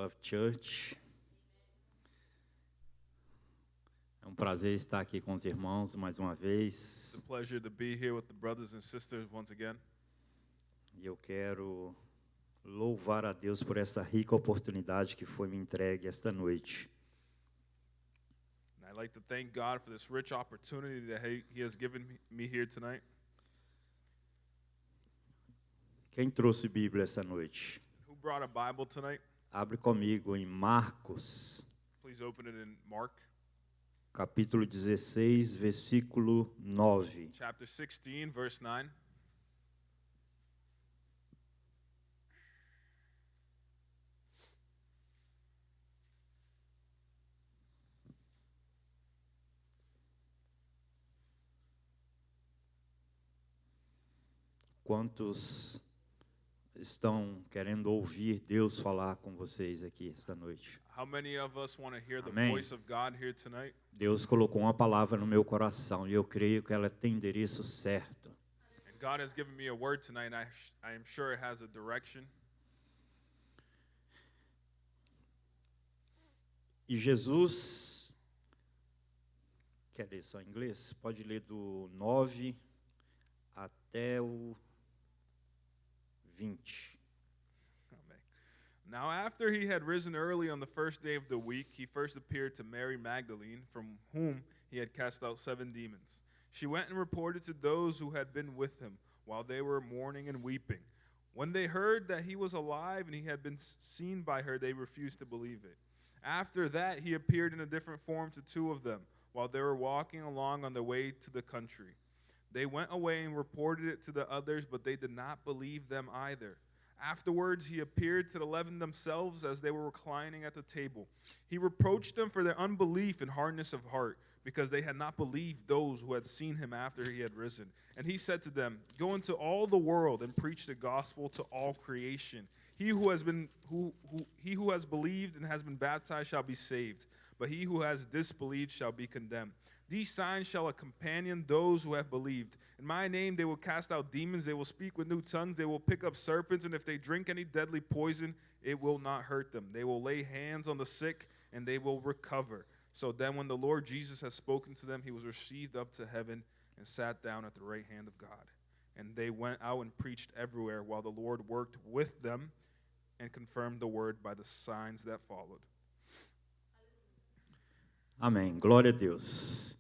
Love Church. É um prazer estar aqui com os irmãos mais uma vez. It's a pleasure to be here with the brothers and sisters once again. E eu quero louvar a Deus por essa rica oportunidade que foi me entregue esta noite. And I'd like to thank God for this rich opportunity that He has given me here tonight. Quem trouxe Bíblia essa noite? Who brought a Bible tonight? Abre comigo em Marcos, Please open it in Mark, capítulo 16, versículo 9. chapter 16, verse 9. Quantos estão querendo ouvir Deus falar com vocês aqui esta noite? How many of us want to hear the Amém. voice of God here tonight? Deus colocou uma palavra no meu coração e eu creio que ela tem endereço certo. And God has given me a word tonight, and I am sure it has a direction. E Jesus, quer ler só em inglês? Pode ler do 9 até o 20. Amen. Now after he had risen early on the first day of the week, he first appeared to Mary Magdalene, from whom he had cast out 7 demons. She went and reported to those who had been with him, while they were mourning and weeping. When they heard that he was alive and he had been seen by her, they refused to believe it. After that, he appeared in a different form to 2 of them, while they were walking along on their way to the country. They went away and reported it to the others, but they did not believe them either. Afterwards, he appeared to the 11 themselves as they were reclining at the table. He reproached them for their unbelief and hardness of heart, because they had not believed those who had seen him after he had risen. And he said to them, "Go into all the world and preach the gospel to all creation. He who has believed and has been baptized shall be saved, but he who has disbelieved shall be condemned. These signs shall accompany those who have believed. In my name they will cast out demons, they will speak with new tongues, they will pick up serpents, and if they drink any deadly poison, it will not hurt them. They will lay hands on the sick, and they will recover." So then when the Lord Jesus had spoken to them, he was received up to heaven and sat down at the right hand of God. And they went out and preached everywhere, while the Lord worked with them and confirmed the word by the signs that followed. Amém. Glória a Deus.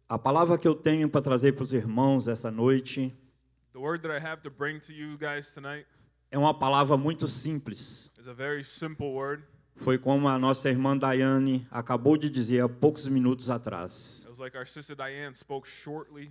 A palavra que eu tenho para trazer para os irmãos essa noite The word that I have to bring to you guys tonight é uma palavra muito simples. is a very simple word. Foi como a nossa irmã Daiane acabou de dizer há poucos minutos atrás. It was like our sister Diane spoke shortly.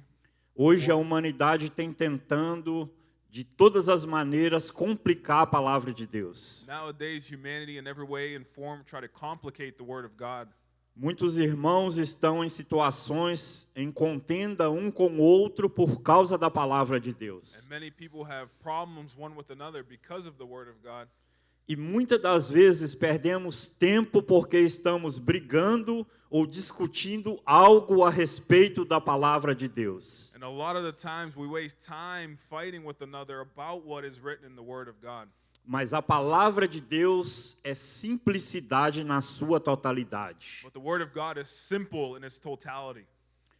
Hoje a humanidade tem tentando, de todas as maneiras, complicar a palavra de Deus. Nowadays, humanity in every way and form try to complicate the word of God. Muitos irmãos estão em situações em contenda um com o outro por causa da palavra de Deus. And many people have problems one with another because of the word of God. E muitas das vezes perdemos tempo porque estamos brigando ou discutindo algo a respeito da palavra de Deus. And a lot of the times we waste time fighting with another about what is written in the word of God. Mas a palavra de Deus é simplicidade na sua totalidade. But the word of God is simple in its totality.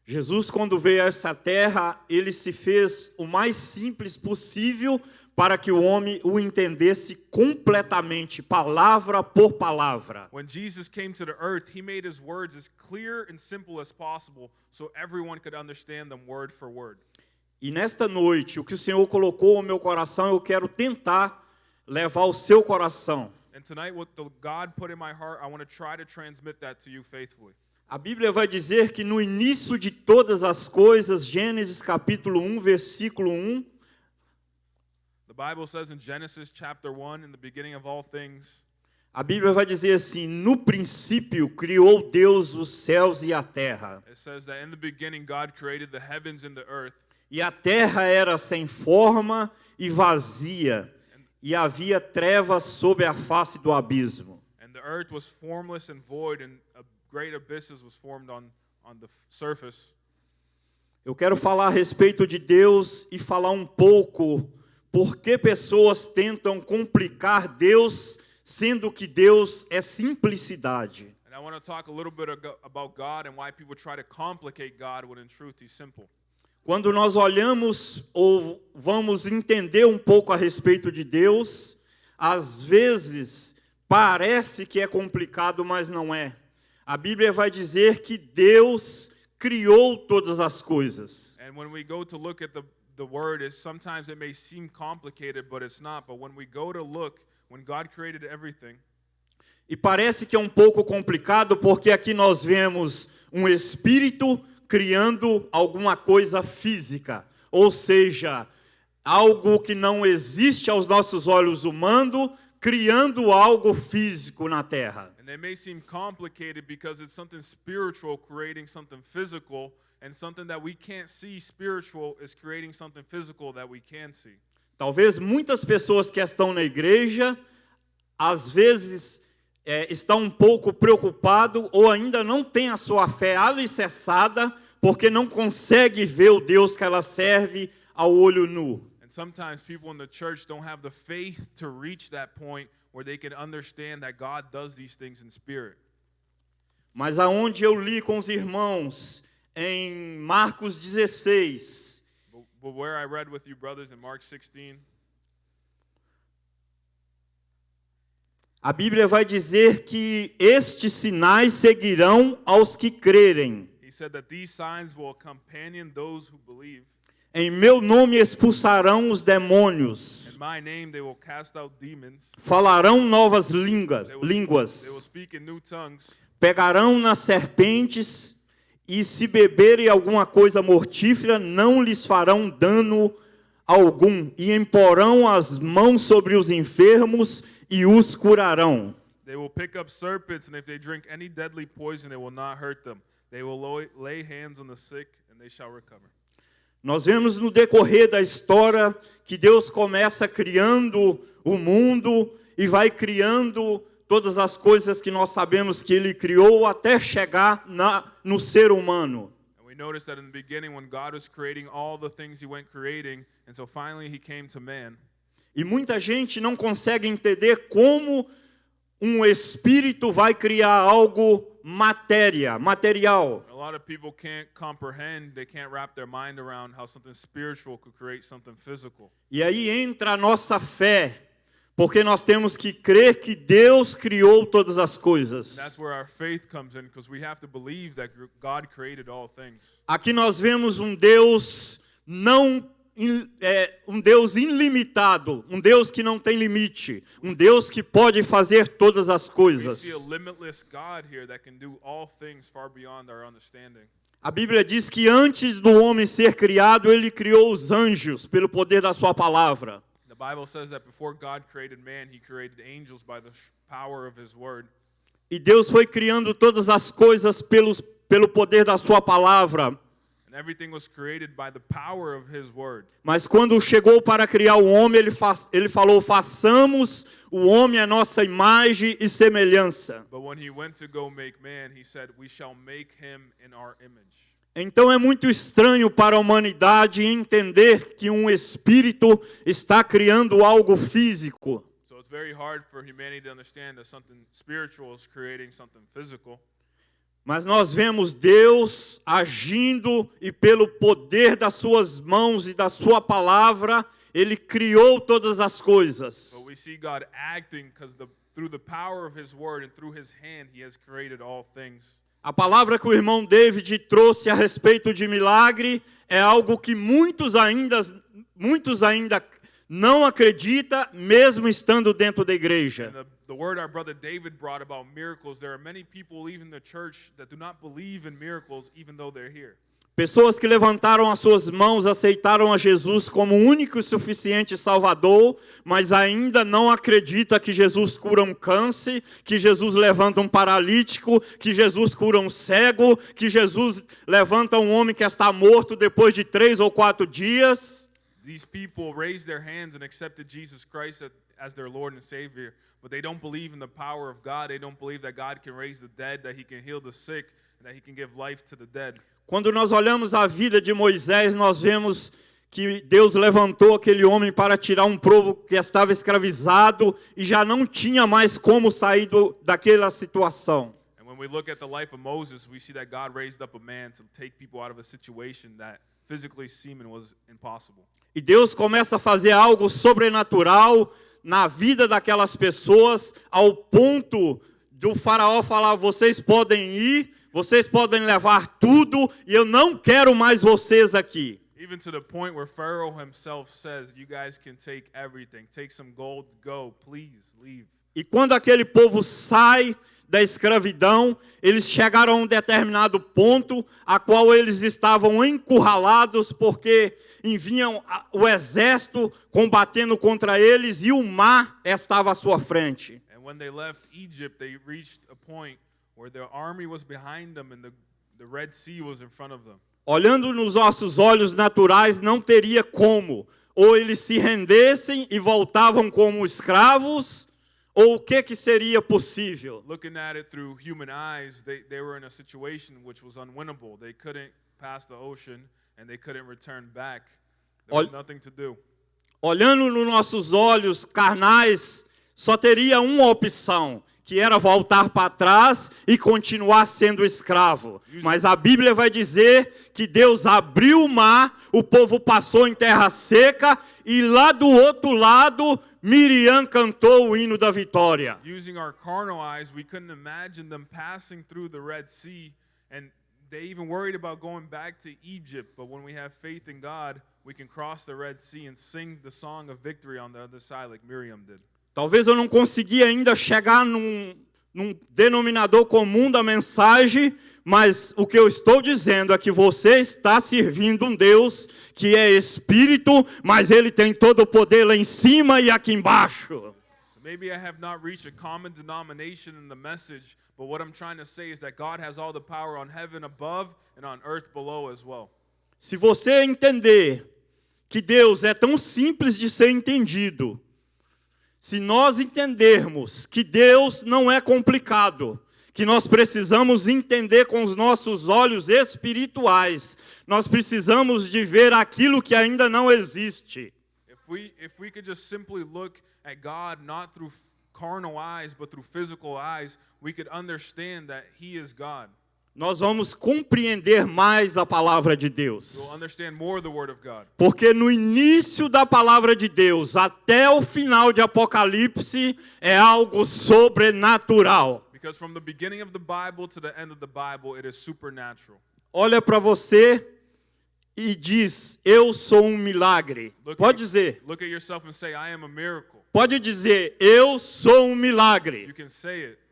Jesus, quando veio a essa terra, ele se fez o mais simples possível para que o homem o entendesse completamente, palavra por palavra. When Jesus came to the earth, he made his words as clear and simple as possible so everyone could understand them word for word. E nesta noite, o que o Senhor colocou no meu coração, eu quero tentar levar ao seu coração. And tonight, what the God put in my heart, I want to try to transmit that to you faithfully. A Bíblia vai dizer que no início de todas as coisas, Gênesis capítulo 1, versículo 1, The Bible says in Genesis chapter 1, in the beginning of all things, a Bíblia vai dizer assim: no princípio criou Deus os céus e a terra. it says that in the beginning God created the heavens and the earth, E a terra era sem forma e vazia, e havia trevas sobre a face do abismo. and the earth was formless and void, and a great abysses was formed on the surface. Eu quero falar a respeito de Deus e falar um pouco por que pessoas tentam complicar Deus sendo que Deus é simplicidade. And I want to talk a little bit about God and why people try to complicate God when in truth He's simple. Quando nós olhamos ou vamos entender um pouco a respeito de Deus, às vezes parece que é complicado, mas não é. A Bíblia vai dizer que Deus criou todas as coisas. And when we go to look at the word, sometimes it may seem complicated, but it's not. But when we go to look, when God created everything, E parece que é um pouco complicado porque aqui nós vemos um espírito criando alguma coisa física, ou seja, algo que não existe aos nossos olhos humanos, criando algo físico na terra. and they may seem complicated because it's something spiritual creating something physical, and something that we can't see spiritual is creating something physical that we can see. Talvez muitas pessoas que estão na igreja, às vezes estão um pouco preocupados ou ainda não têm a sua fé alicerçada porque não consegue ver o Deus que ela serve ao olho nu. And sometimes people in the church don't have the faith to reach that point where they can understand that God does these things in spirit. Mas aonde eu li com os irmãos em Marcos 16, But where I read with you brothers in Mark 16, a Bíblia vai dizer que estes sinais seguirão aos que crerem. he said that these signs will accompany those who believe. Em meu nome expulsarão os demônios, In my name they will cast out demons. falarão novas línguas, They will línguas, speak in new tongues. pegarão nas serpentes e se beberem alguma coisa mortífera, não lhes farão dano algum, e imporão as mãos sobre os enfermos e os curarão. They will pick up serpents, and if they drink any deadly poison, it will not hurt them. They will lay hands on the sick, and they shall recover. Nós vemos no decorrer da história que Deus começa criando o mundo e vai criando todas as coisas que nós sabemos que Ele criou até chegar no ser humano. And we notice that in the beginning, when God was creating all the things He went creating, and so finally He came to man. E muita gente não consegue entender como um espírito vai criar algo material. A lot of people can't comprehend, they can't wrap their mind around how something spiritual could create something physical. E aí entra a nossa fé, porque nós temos que crer que Deus criou todas as And coisas. that's where our faith comes in, because we have to believe that God created all things. Aqui nós vemos um Deus um Deus ilimitado, um Deus que não tem limite, um Deus que pode fazer todas as We coisas. see a limitless God here that can do all things far beyond our understanding. A Bíblia diz que antes do homem ser criado, ele criou os anjos pelo poder da sua palavra. The Bible says that before God created man, He created angels by the power of His word. E Deus foi criando todas as coisas pelo poder da sua palavra. And everything was created by the power of His word. Mas quando chegou para criar o homem, ele falou, façamos o homem à nossa imagem e semelhança. But when He went to go make man, He said, we shall make him in our image. Então é muito estranho para a humanidade entender que um espírito está criando algo físico. So it's very hard for humanity to understand that something spiritual is creating something physical. Mas nós vemos Deus agindo e pelo poder das suas mãos e da sua palavra, Ele criou todas as coisas. But we see God acting because through the power of His word and through His hand, He has created all things. A palavra que o irmão David trouxe a respeito de milagre é algo que muitos ainda não acreditam, mesmo estando dentro da igreja. And the word our brother David brought about miracles, there are many people even in the church that do not believe in miracles even though they're here. Pessoas que levantaram as suas mãos, aceitaram a Jesus como único e suficiente Salvador, mas ainda não acreditam que Jesus cura um câncer, que Jesus levanta um paralítico, que Jesus cura um cego, que Jesus levanta um homem que está morto depois de 3 ou 4 dias. These people raised their hands and accepted Jesus Christ as their Lord and Savior, but they don't believe in the power of God. They don't believe that God can raise the dead, that He can heal the sick, and that He can give life to the dead. Quando nós olhamos a vida de Moisés, nós vemos que Deus levantou aquele homem para tirar um povo que estava escravizado e já não tinha mais como sair daquela situação. And when we look at the life of Moses, we see that God raised up a man to take people out of a situation that physically seeming was impossible. E Deus começa a fazer algo sobrenatural na vida daquelas pessoas, ao ponto do faraó falar: vocês podem ir, vocês podem levar tudo, e eu não quero mais vocês aqui. Even to the point where Pharaoh himself says, you guys can take everything. Take some gold, go, please, leave. E quando aquele povo sai da escravidão, eles chegaram a um determinado ponto, a qual eles estavam encurralados, porque vinham o exército combatendo contra eles, e o mar estava à sua frente. And when they left Egypt, they reached a point where their army was behind them and the Red Sea was in front of them. Olhando nos nossos olhos naturais, não teria como. Ou eles se rendessem e voltavam como escravos, ou o que seria possível? Looking at it through human eyes, they were in a situation which was unwinnable. They couldn't pass the ocean and they couldn't return back. There was nothing to do. Olhando nos nossos olhos carnais, só teria uma opção, que era voltar para trás e continuar sendo escravo. Mas a Bíblia vai dizer que Deus abriu o mar, o povo passou em terra seca, e lá do outro lado, Miriam cantou o hino da vitória. Using our carnal eyes, we couldn't imagine them passing through the Red Sea, and they even worried about going back to Egypt. But when we have faith in God, we can cross the Red Sea and sing the song of victory on the other side like Miriam did. Talvez eu não consegui ainda chegar num denominador comum da mensagem, mas o que eu estou dizendo é que você está servindo um Deus que é Espírito, mas Ele tem todo o poder lá em cima e aqui embaixo. So maybe I have not reached a common denomination in the message, but what I'm trying to say is that God has all the power on heaven above and on earth below as well. Se você entender que Deus é tão simples de ser entendido, se nós entendermos que Deus não é complicado, que nós precisamos entender com os nossos olhos espirituais, nós precisamos de ver aquilo que ainda não existe. If we could just simply look at God not through carnal eyes but through physical eyes, we could understand that He is God. Nós vamos compreender mais a palavra de Deus. We'll understand more the word of God. Porque no início da palavra de Deus até o final de Apocalipse é algo sobrenatural. Because from the beginning of the Bible to the end of the Bible, it is supernatural. Olha para você e diz: eu sou um milagre. Pode dizer. Look at yourself and say, I am a miracle. Pode dizer: eu sou um milagre. You can say it.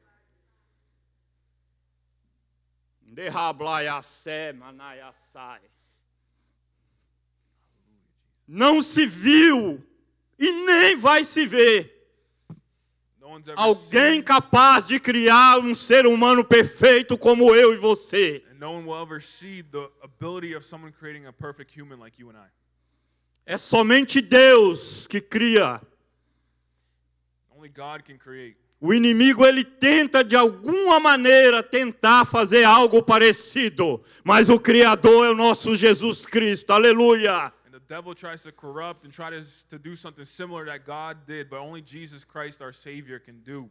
Não se viu e nem vai se ver alguém capaz de criar um ser humano perfeito como eu e você. No one will ever see the ability of someone creating a perfect human like you and I. É somente Deus que cria. Only God can create. O inimigo, ele tenta de alguma maneira tentar fazer algo parecido, mas o Criador é o nosso Jesus Cristo. Aleluia. And the devil tries to corrupt and try to do something similar that God did, but only Jesus Christ, our Savior, can do.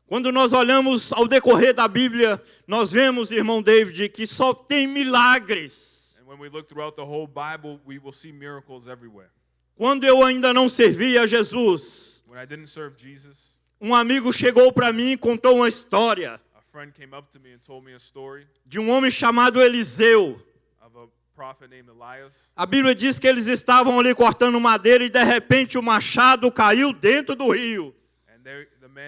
Quando nós olhamos ao decorrer da Bíblia, nós vemos, irmão David, que só tem milagres. And when we look throughout the whole Bible, we will see miracles everywhere. Quando eu ainda não servia a Jesus, When I didn't serve Jesus, um amigo chegou para mim e contou uma história a friend came up to me and told me a story de um homem chamado Eliseu. of a prophet named Elias. A Bíblia diz que eles estavam ali cortando madeira e de repente o machado caiu dentro do rio. And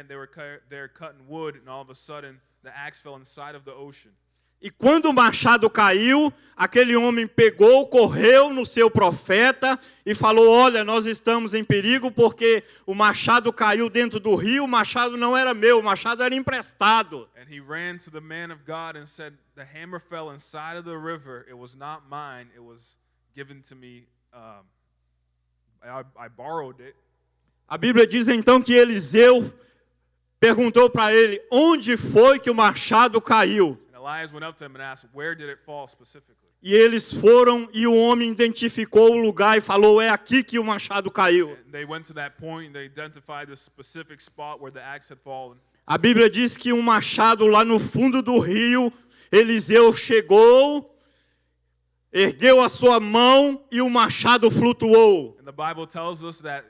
they were cutting wood, and all of a sudden the axe fell inside of the ocean. E quando o machado caiu, aquele homem pegou, correu no seu profeta e falou: olha, nós estamos em perigo porque o machado caiu dentro do rio, o machado não era meu, o machado era emprestado. And he ran to the man of God and said, the hammer fell inside of the river. It was not mine. It was given to me. I borrowed it. A Bíblia diz então que Eliseu perguntou para ele: onde foi que o machado caiu? And Elias went up to him and asked, where did it fall specifically? E eles foram e o homem identificou o lugar e falou, é aqui que o machado caiu. And they went to that point and they identified the specific spot where the axe had fallen. A Bíblia diz que um machado lá no fundo do rio, Eliseu chegou, ergueu a sua mão e o machado flutuou. And the Bible tells us that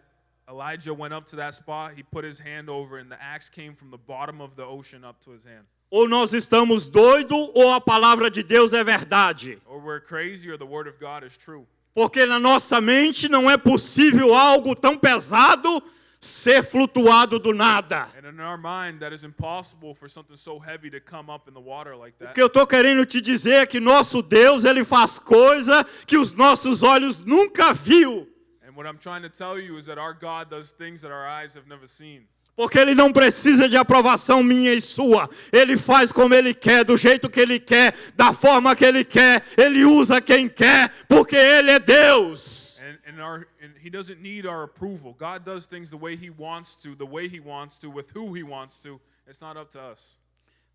Elijah went up to that spot, he put his hand over, and the axe came from the bottom of the ocean up to his hand. Ou nós estamos doidos ou a palavra de Deus é verdade. Or we're crazy or the word of God is true. Porque na nossa mente não é possível algo tão pesado ser flutuado do nada. And in our mind, that is impossible for something so heavy to come up in the water like O that. que eu estou querendo te dizer é que nosso Deus, Ele faz coisa que os nossos olhos nunca viu. And what I'm trying to tell you is that our God does things that our eyes have never seen. Porque Ele não precisa de aprovação minha e sua. Ele faz como Ele quer, do jeito que Ele quer, da forma que Ele quer. Ele usa quem quer, porque Ele é Deus. And he doesn't need our approval. God does things the way he wants to, with who he wants to. It's not up to us.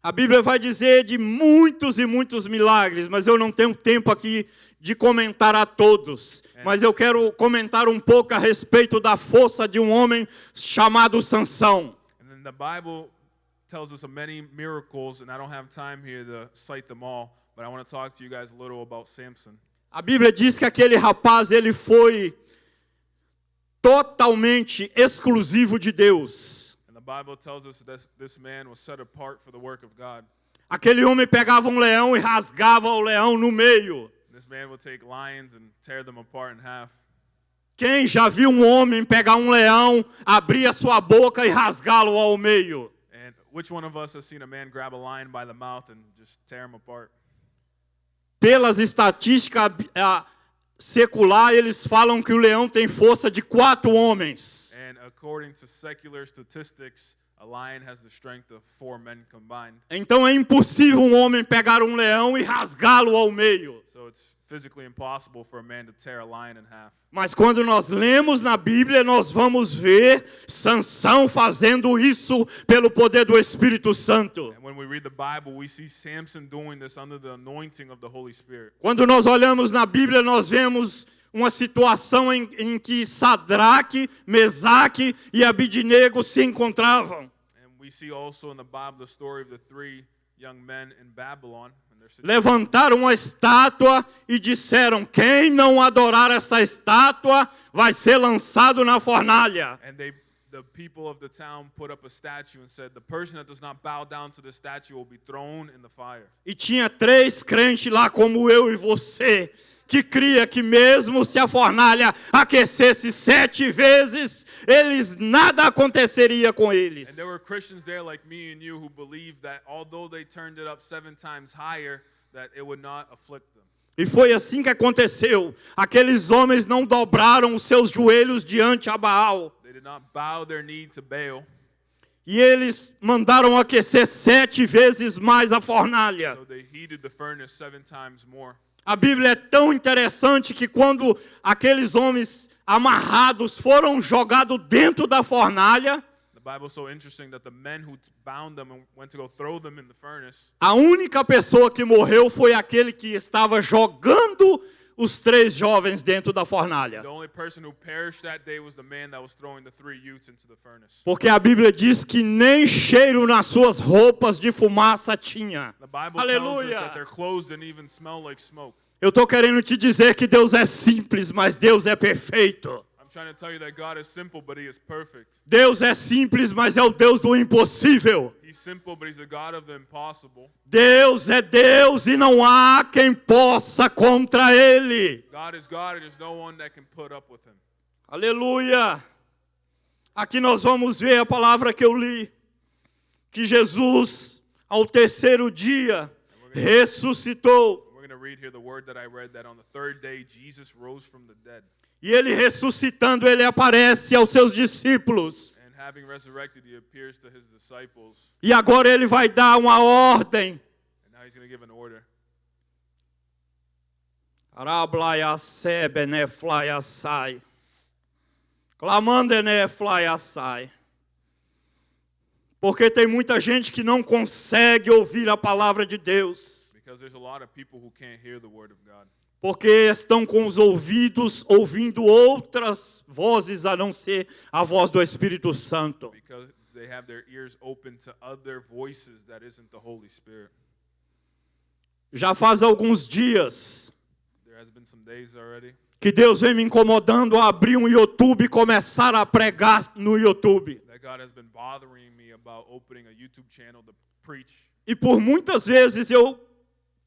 A Bíblia vai dizer de muitos e muitos milagres, mas eu não tenho tempo aqui de comentar a todos. Mas eu quero comentar um pouco a respeito da força de um homem chamado Sansão. And then the Bible tells us of many miracles, and I don't have time here to cite them all, but I want to talk to you guys a little about Samson. A Bíblia diz que aquele rapaz, ele foi totalmente exclusivo de Deus. And the Bible tells us that this man was set apart for the work of God. Aquele homem pegava um leão e rasgava o leão no meio. This man would take lions and tear them apart in half. Quem já viu um homem pegar um leão, abrir a sua boca e rasgá-lo ao meio? And which one of us has seen a man grab a lion by the mouth and just tear him apart? Pelas estatísticas secular, eles falam que o leão tem força de 4 homens. And according to secular statistics, a lion has the strength of 4 men combined. Então é impossível um homem pegar um leão e rasgá-lo ao meio. So it's physically impossible for a man to tear a lion in half. Mas quando nós lemos na Bíblia, nós vamos ver Sansão fazendo isso pelo poder do Espírito Santo. And when we read the Bible, we see Samson doing this under the anointing of the Holy Spirit. Quando nós olhamos na Bíblia, nós vemos uma situação em que Sadraque, Mesaque e Abidnego se encontravam. And we see also in the Bible the story of the 3 young men in Babylon. Levantaram uma estátua e disseram, quem não adorar essa estátua vai ser lançado na fornalha. And the people of the town put up a statue and said, the person that does not bow down to the statue will be thrown in the fire. E tinha 3 crentes lá como eu e você, que cria que mesmo se a fornalha aquecesse 7 vezes, nada aconteceria com eles. And there were Christians there like me and you who believed that although they turned it up 7 times higher, that it would not afflict them. E foi assim que aconteceu. Aqueles homens não dobraram os seus joelhos diante a Baal. They did not bow their knee to Baal. E eles mandaram aquecer 7 vezes mais a fornalha. So they heated the furnace 7 times more. A Bíblia é tão interessante que quando aqueles homens amarrados foram jogados dentro da fornalha, The Bible is so interesting that the men who bound them and went to go throw them in the furnace, a única pessoa que morreu foi aquele que estava jogando os 3 jovens dentro da fornalha. the only person who perished that day was the man that was throwing the 3 youths into the furnace. Porque a Bíblia diz que nem cheiro nas suas roupas de fumaça tinha. The Bible tells us Aleluia! that their clothes didn't even smell like smoke. Eu estou querendo te dizer que Deus é simples, mas Deus é perfeito. I'm trying to tell you that God is simple, but He is perfect. Deus é simples, mas é o Deus do impossível. He's simple, but He's the God of the impossible. Deus é Deus e não há quem possa contra Ele. God is God, and there's no one that can put up with Him. Aleluia! Aqui nós vamos ver a palavra que eu li. Que Jesus, ao 3º dia, ressuscitou. We're going to read here the word that I read, that on the 3rd day, Jesus rose from the dead. E Ele ressuscitando, Ele aparece aos seus discípulos. And having resurrected, He appears to His disciples. E agora Ele vai dar uma ordem. And now He's going to give an order. Porque tem muita gente que não consegue ouvir a palavra de Deus. Because there's a lot of people who can't hear the word of God. Porque estão com os ouvidos ouvindo outras vozes a não ser a voz do Espírito Santo. Because they have their ears open to other voices that isn't the Holy Spirit. Já faz alguns dias There has been some days already que Deus vem me incomodando a abrir um YouTube e começar a pregar no YouTube. that God has been bothering me about opening a YouTube channel to preach. E por muitas vezes eu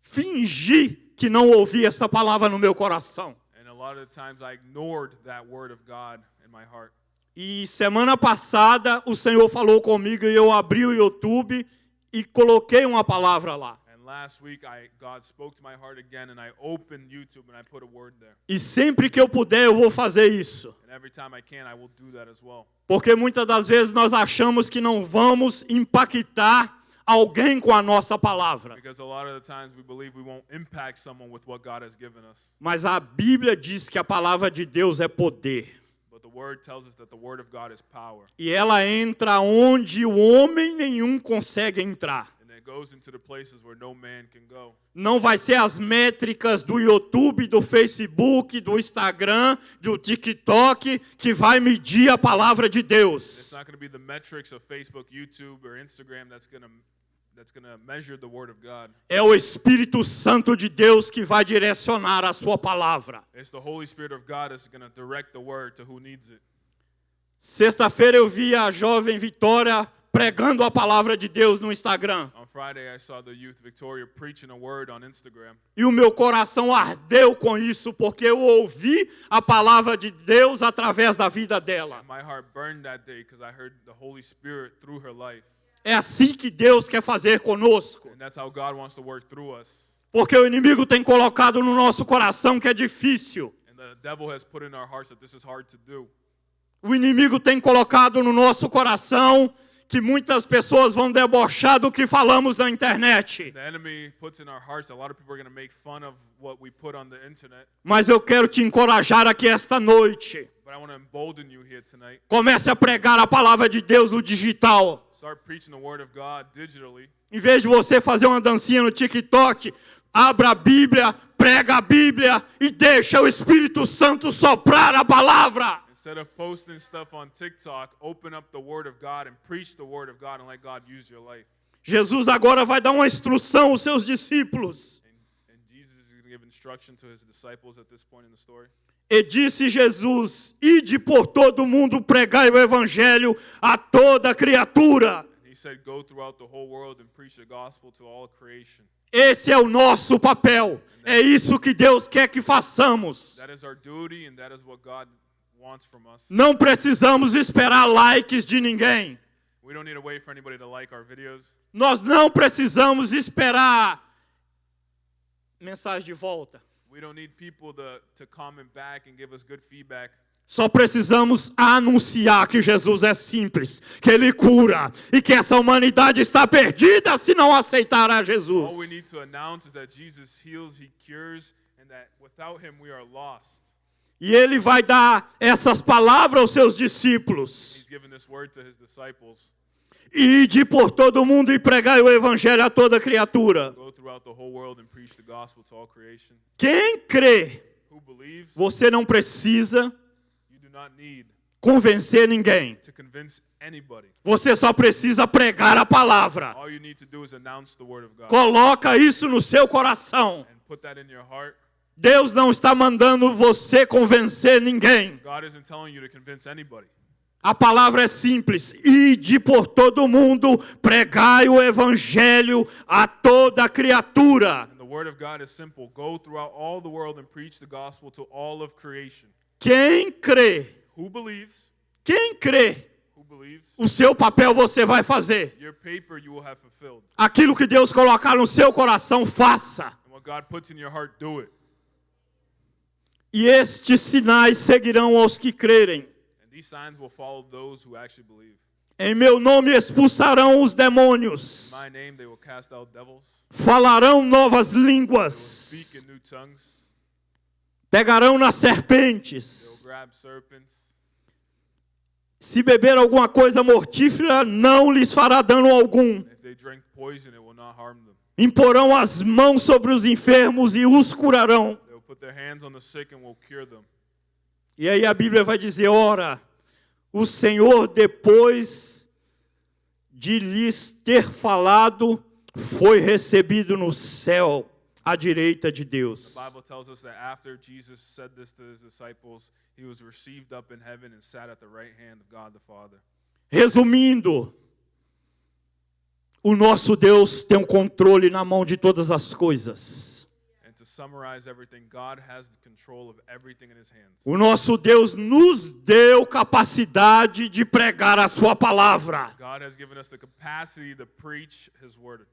fingi que não ouvi essa palavra no meu coração. And a lot of the times I ignored that word of God in my heart. E semana passada o Senhor falou comigo e eu abri o YouTube e coloquei uma palavra lá. And last week God spoke to my heart again and I opened YouTube and I put a word there. E sempre que eu puder eu vou fazer isso. And every time I can I will do that as well. Porque muitas das vezes nós achamos que não vamos impactar alguém com a nossa palavra. Because a lot of the times we believe we won't impact someone with what God has given us. Mas a Bíblia diz que a palavra de Deus é poder. But the word tells us that the word of God is power. E ela entra onde o homem nenhum consegue entrar. And it goes into the places where no man can go. Não vai ser as métricas do YouTube, do Facebook, do Instagram, do TikTok que vai medir a palavra de It's Deus. not going to be the metrics of Facebook, YouTube, or Instagram that's going to measure the word of God. É o Espírito Santo de Deus que vai direcionar a sua palavra. It's the Holy Spirit of God that's going to direct the word to who needs it. Sexta-feira eu vi a jovem Vitória pregando a palavra de Deus no Instagram. On Friday, I saw the youth Victoria preaching a word on Instagram. E o meu coração ardeu com isso, porque eu ouvi a palavra de Deus através da vida dela. And my heart burned that day because I heard the Holy Spirit through her life. É assim que Deus quer fazer conosco. And that's how God wants to work through us. Porque o inimigo tem colocado no nosso coração que é difícil. And the devil has put in our hearts that this is hard to do. O inimigo tem colocado no nosso coração que muitas pessoas vão debochar do que falamos na internet. The enemy puts in our hearts a lot of people are going to make fun of what we put on the internet. Mas eu quero te encorajar aqui esta noite. But I want to embolden you here tonight. Comece a pregar a palavra de Deus no digital. Start preaching the word of God digitally. Em vez de você fazer uma dancinha no TikTok, abra a Bíblia, prega a Bíblia e deixa o Espírito Santo soprar a palavra. Instead of posting stuff on TikTok, open up the word of God and preach the word of God and let God use your life. Jesus agora vai dar uma instrução aos seus discípulos. And Jesus is going to give instruction to his disciples at this point in the story. E disse Jesus: Ide por todo mundo pregai o evangelho a toda criatura. And he said, go throughout the whole world and preach the gospel to all creation. Esse é o nosso papel. É isso que Deus quer que façamos. That is our duty and that is what God wants from us. Não precisamos esperar likes de ninguém. We don't need to wait for anybody to like our videos. Nós não precisamos esperar mensagem de volta. We don't need people to comment back and give us good feedback. Só precisamos anunciar que Jesus é simples, que Ele cura e que essa humanidade está perdida se não aceitar a All we Jesus. need to announce is that Jesus heals, he cures, and that without him we are lost. E Ele vai dar essas palavras aos seus discípulos. He's given this word to his disciples. Ide por todo mundo e pregai o evangelho a toda criatura. Go throughout the whole world and preach the gospel to all creation. Quem crê, Who believes? você não precisa You do not need convencer ninguém. to convince anybody. Você só precisa pregar a palavra. All you need to do is announce the word of God Coloca isso no seu coração. and put that in your heart. Deus não está mandando você convencer ninguém. God isn't telling you to convince anybody. A palavra é simples. Ide por todo mundo, pregai o evangelho a toda criatura. And the word of God is simple. Go throughout all the world and preach the gospel to all of creation. Quem crê, Who believes? quem crê, Who believes? o seu papel você vai fazer. Your paper you will have fulfilled. Aquilo que Deus colocar no seu coração, faça. And what God puts in your heart, do it. E estes sinais seguirão aos que crerem. And these signs will follow those who actually believe. Em meu nome expulsarão os demônios. In my name they will cast out devils. Falarão novas They will línguas. speak in new tongues. Pegarão nas They will serpentes. grab serpents. Se beber alguma coisa mortífera, não lhes fará dano algum. If they they drink poison, it will not harm them. Imporão as mãos sobre os enfermos e os curarão. They will put their hands on the sick and will cure them. E aí a Bíblia vai dizer, ora, o Senhor, depois de lhes ter falado, foi recebido no céu, à direita de Deus. The Bible tells us that after Jesus said this to his disciples, he was received up in heaven and sat at the right hand of God the Father. Resumindo, o nosso Deus tem o controle na mão de todas as coisas. And to summarize everything, God has the control of everything in his hands. O nosso Deus nos deu capacidade de pregar a sua palavra. God has given us the capacity to preach his word.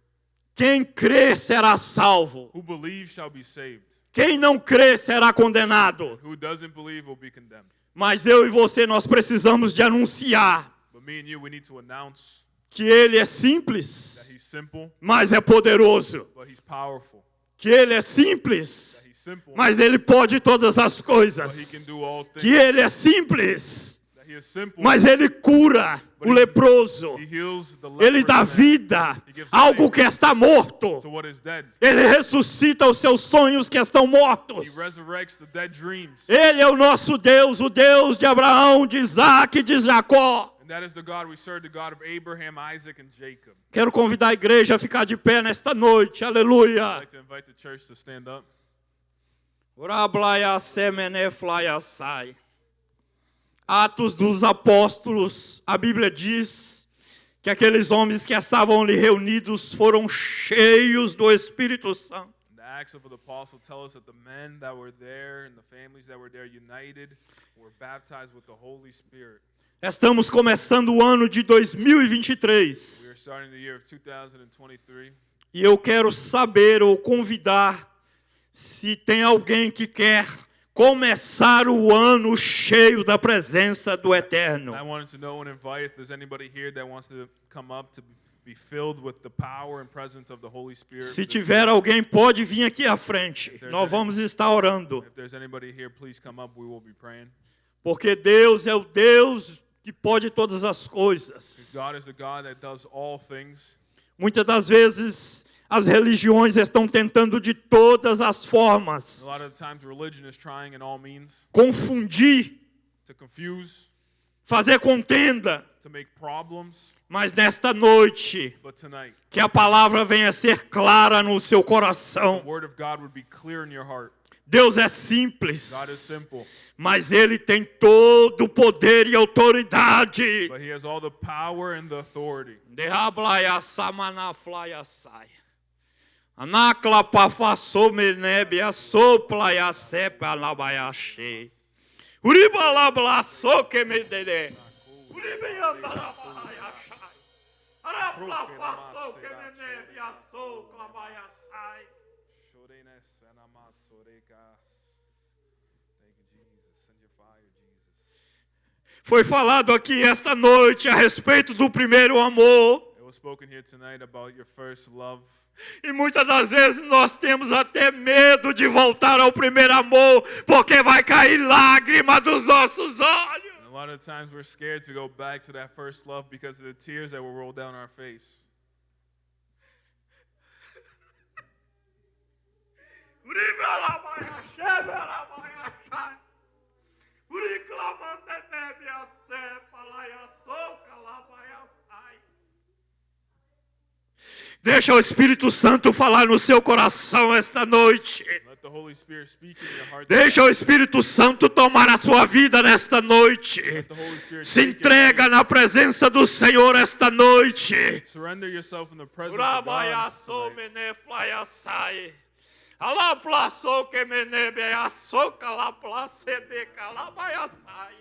Quem crer será salvo. Who believes shall be saved. Quem não crer será condenado. Who doesn't believe will be condemned. Mas eu e você, nós precisamos de anunciar But me and you, we need to announce que Ele é that simples, he's simple, mas é poderoso. but he's powerful. Que Ele é simples, That he's simple, mas Ele pode todas as but he can coisas. do all things. Que Ele é simples, That he is simple, mas Ele cura o leproso. he heals the Ele leper dá man vida a algo que está morto. to what is dead. Ele ressuscita os seus sonhos que estão mortos. He resurrects the dead dreams. Ele é o nosso Deus, o Deus de Abraão, de Isaac e de Jacó. And that is the God we serve, the God of Abraham, Isaac, and Jacob. Quero convidar a igreja a ficar de pé nesta noite. Aleluia. I'd like to invite the church to stand up. Atos dos Apóstolos, a Bíblia diz que aqueles homens que estavam ali reunidos foram cheios do Espírito Santo. The Acts of the Apostle tell us that the men that were there and the families that were there united were baptized with the Holy Spirit. Estamos começando o ano de We 2023 are starting the year of 2023. e eu quero saber ou convidar se tem alguém que quer começar o ano cheio da presença do Eterno. I wanted to know and invite if there's anybody here that wants to come up to be filled with the power and presence of the Holy Spirit. Se tiver alguém, pode vir aqui à frente. Nós vamos estar orando. If there's anybody here, please come up. We will be praying. Porque Deus é o Deus que pode todas as coisas. God is the God that does all things. Muitas das vezes as religiões estão tentando de todas as formas A lot of the times religion is trying in all means confundir, to confuse, fazer contenda. to make problems. Mas nesta noite, But tonight, que a palavra venha ser clara no seu the coração. word of God would be clear in your heart. Deus é simples, God is simple, mas Ele tem todo o poder e autoridade. but he has all the power and the authority. Anakla pafaso menebia sopla ya sepa labayashi. Uriba labla so que me dele. Uriba ya balabayashai. Arapla faso que menebia so klabayashai. Thank you, Jesus. Send your fire, Jesus. Foi falado aqui esta noite a respeito do primeiro amor. It was spoken here tonight about your first love. E muitas das vezes nós temos até medo de voltar ao primeiro amor, porque vai cair lágrima dos nossos olhos. And a lot of times we're scared to go back to that first love because of the tears that will roll down our face. Deixa o Espírito Santo falar no seu coração esta noite. Let the Holy Spirit speak in your heart. Deixa o Espírito Santo tomar a sua vida nesta noite. Let the Holy Spirit Se take your entrega na presença do Senhor esta noite. Surrender yourself in the presence of God. tonight. Ala plaçou que menebe a soca la place de calabaiasai.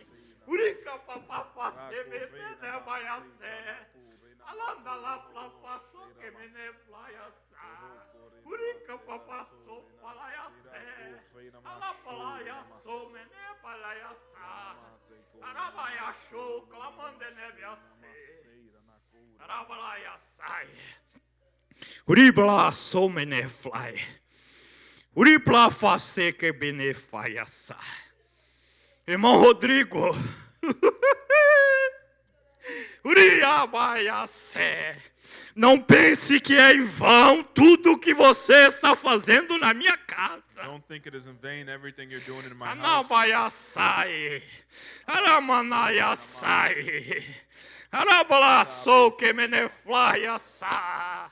Urica papapá se menebe baiasé. Alanda la plaçou que menebe baiasai. Urica papapá palaiasé. Ala palaiasou menebe baiasai. Arabaiachou clamando nebe asé. Arabalaiasai. Uribla sou meneflai. Uripla face que benefaiaça. Irmão Rodrigo, Não pense que é em vão tudo o que você está fazendo na minha casa. Don't think it is in vain everything you're doing in my house. Anabayasai, Aramanayasai, Arabalaçou que meneflaiasa,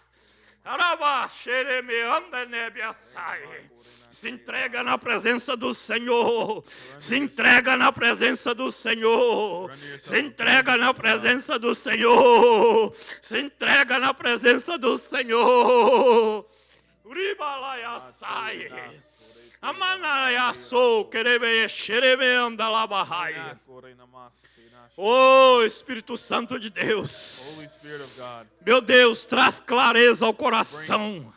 Arabaxeremeandanebiasai. Se entrega na presença do Senhor. Se entrega na presença do Senhor. Se entrega na presença do Senhor. Se entrega na presença do Senhor. Uribalayasai. Amanayasou querebe xeremeandalabahai. Oh, Espírito Santo de Deus. Holy Spirit of God. Meu Deus, traz clareza ao coração.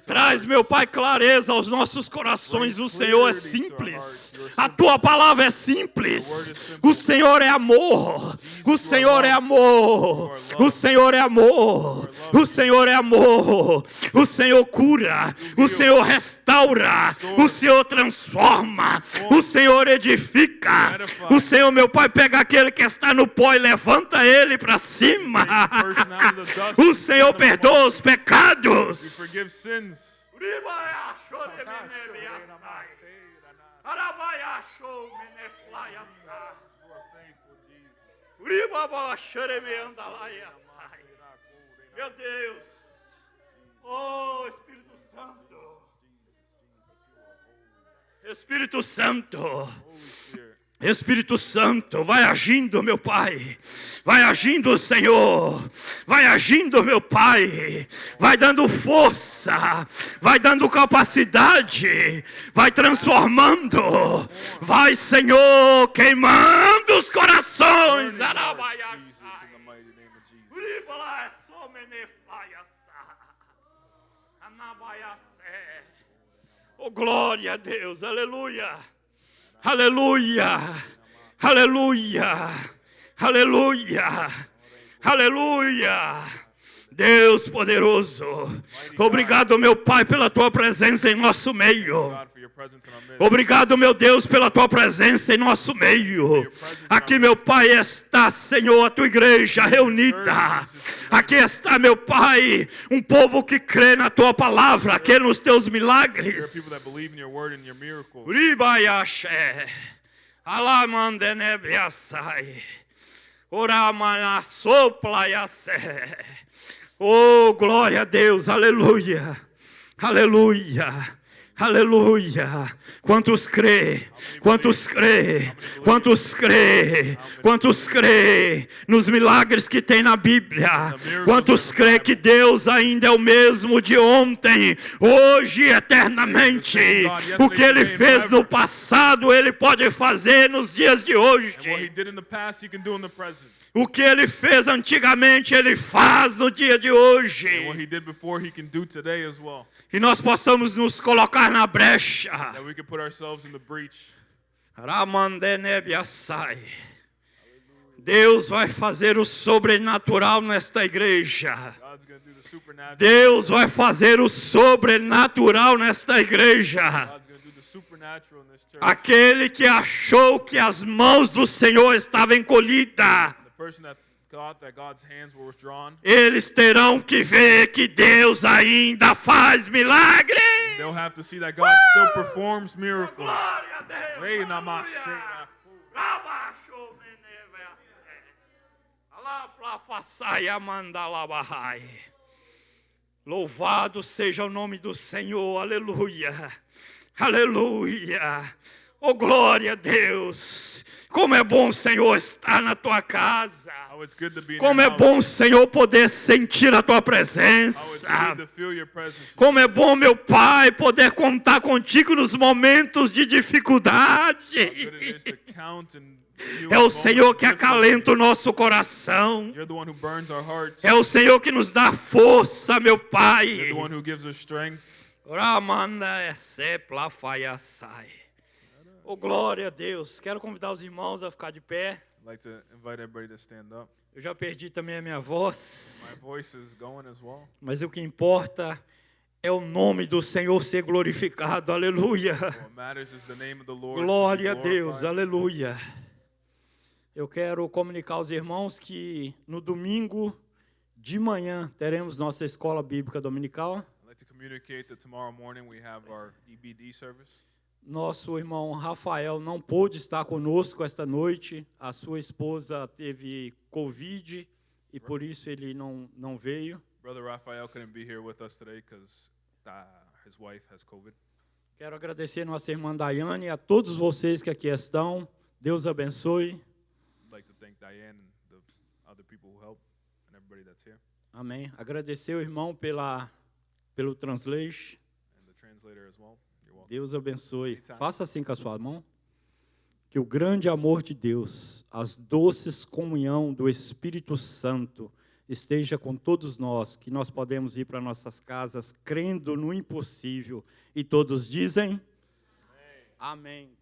Traz, meu Pai, clareza aos nossos corações. O Senhor é simples. A tua palavra é simples. O Senhor é amor. O Senhor é amor. O Senhor é amor. O Senhor é amor. O Senhor cura. O Senhor restaura. O Senhor transforma. O Senhor edifica. O Senhor, meu Pai, pega aquele que está no pó e levanta ele para cima. O Senhor perdoa os pecados. Sins. You are faithful, Jesus. Meu Deus. Oh, Espírito Santo. Espírito Santo. Holy Spirit. Espírito Santo, vai agindo, meu Pai. Vai agindo, Senhor. Vai agindo, meu Pai. Vai dando força. Vai dando capacidade. Vai transformando. Vai, Senhor, queimando os corações. Jesus, in the mighty name of Jesus. Oh, glória a Deus. Aleluia. Aleluia, aleluia, aleluia, aleluia. Deus poderoso, obrigado, meu Pai, pela tua presença em nosso meio. God, for your presence in our midst. Obrigado, meu Deus, pela tua presença em nosso meio. Aqui, meu Pai, está, Senhor, a tua igreja reunida. Aqui está, meu Pai, um povo que crê na tua palavra, crê nos teus There are milagres. people that believe in your word and your miracles. Uribayashe, alamandenebiasai, oramanasoplayase. Oh, glória a Deus, aleluia, aleluia, aleluia. Quantos crê, quantos crê, quantos crê, quantos crê nos milagres que tem na Bíblia. Quantos crê que Deus ainda é o mesmo de ontem, hoje e eternamente. O que Ele fez no passado, Ele pode fazer nos dias de hoje. And what he did in the past, he can do in the present. O que Ele fez antigamente, Ele faz no dia de hoje. And what he did before, he can do today as well. E nós possamos nos colocar na brecha. That we can put ourselves in the breach. Ramandenebiasai. Deus vai fazer o sobrenatural nesta igreja. God's going to do the supernatural. Deus vai fazer o sobrenatural nesta igreja. God's going to do the supernatural in this church. Aquele que achou que as mãos do Senhor estavam encolhidas, The person that thought that God's hands were withdrawn, eles terão que ver que Deus ainda faz milagre. they'll have to see that God still performs miracles. Glória a Deus, Rei na aleluia. machena. Rabaxo menevese. Alaplafaçaia mandalabahai. Louvado seja o nome do Senhor, aleluia, aleluia. Oh, glória a Deus. Como é bom, Senhor, estar na tua casa. How it's good to be in Como your é house. bom, Senhor, poder sentir a tua How it's presença. good to feel your presence. Como é bom, meu Pai, poder contar contigo nos momentos de dificuldade. How good it is to count and feel É o the Senhor moments que of difficulty. acalenta o nosso coração. You're the one who burns our hearts. É o Senhor que nos dá força, meu You're Pai. the one who gives us strength. Oh, glória a Deus. Quero convidar os irmãos a ficar de pé. I'd like to invite everybody to stand up. Eu já perdi também a minha voz. My voice is going as well. Mas o que importa é o nome do Senhor ser glorificado. Aleluia. What matters is the name of the Lord. to be Glória a Deus. glorified. Aleluia. Eu quero comunicar aos irmãos que no domingo de manhã teremos nossa escola bíblica dominical. I'd like to communicate that tomorrow morning we have our EBD service. Nosso irmão Rafael não pôde estar conosco esta noite. A sua esposa teve Covid e por isso ele não veio. Brother Raphael couldn't be here with us today because his wife has COVID. Quero agradecer nossa irmã Daiane e a todos vocês que aqui estão. Deus abençoe. I'd like to thank Diane and the other people who help and everybody that's here. Amém. Agradecer o irmão pelo translation. And the translator as well. You're welcome. Deus abençoe. Faça assim com a sua mão. Que o grande amor de Deus, as doces comunhão do Espírito Santo esteja com todos nós, que nós podemos ir para nossas casas crendo no impossível. E todos dizem? Amém. Amém.